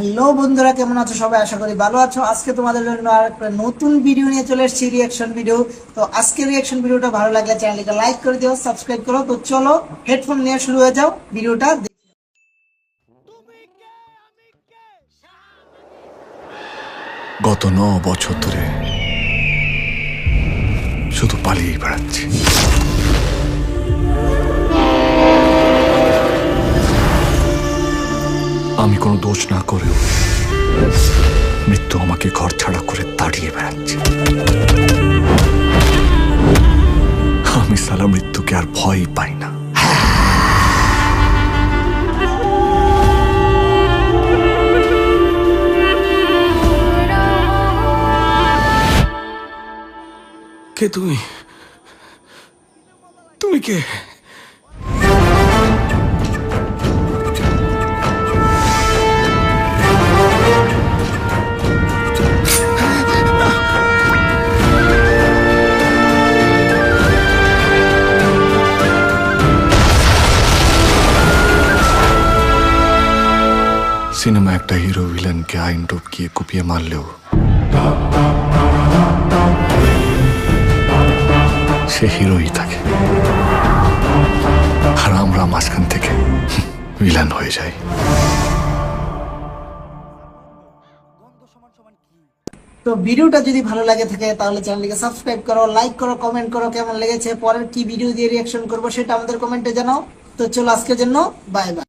Hello বন্ধুরা, কেমন আছো সবাই? আশা করি ভালো আছো। আজকে তোমাদের জন্য আর একটা নতুন ভিডিও নিয়ে চলে এসেছি, রিয়াকশন ভিডিও। তো আজকের রিয়াকশন ভিডিওটা ভালো লাগলে চ্যানেলটাকে লাইক করে দিও, সাবস্ক্রাইব করো। তো চলো হেডফোন নিয়ে শুরু হয়ে যাও ভিডিওটা। গত 9 বছর ধরে শুধু পালিয়েই বেড়াচ্ছি। আমি কোনো দোষ না করেও মৃত্যু আমাকে ঘর ছাড়া করে তাড়িয়ে বেড়াচ্ছে। আমি সালা মৃত্যুকে আর ভয়ই পাই না। কে তুমি? তুমি কে? সিনেমা একটা হিরো ভিলেনকে আইন টপকিয়ে কুপিয়ে মারলেও সে হিরোই থাকে, আর আমরা মাঝখান থেকে ভিলেন হয়ে যাই। তো ভিডিওটা যদি ভালো লাগে থাকে তাহলে চ্যানেলটিকে সাবস্ক্রাইব করো, লাইক করো, কমেন্ট করো কেমন লেগেছে। পরের কি ভিডিও দিয়ে রিয়াকশন করবো সেটা আমাদের কমেন্টে জানাও। তো চলো আজকের জন্য বাই বাই।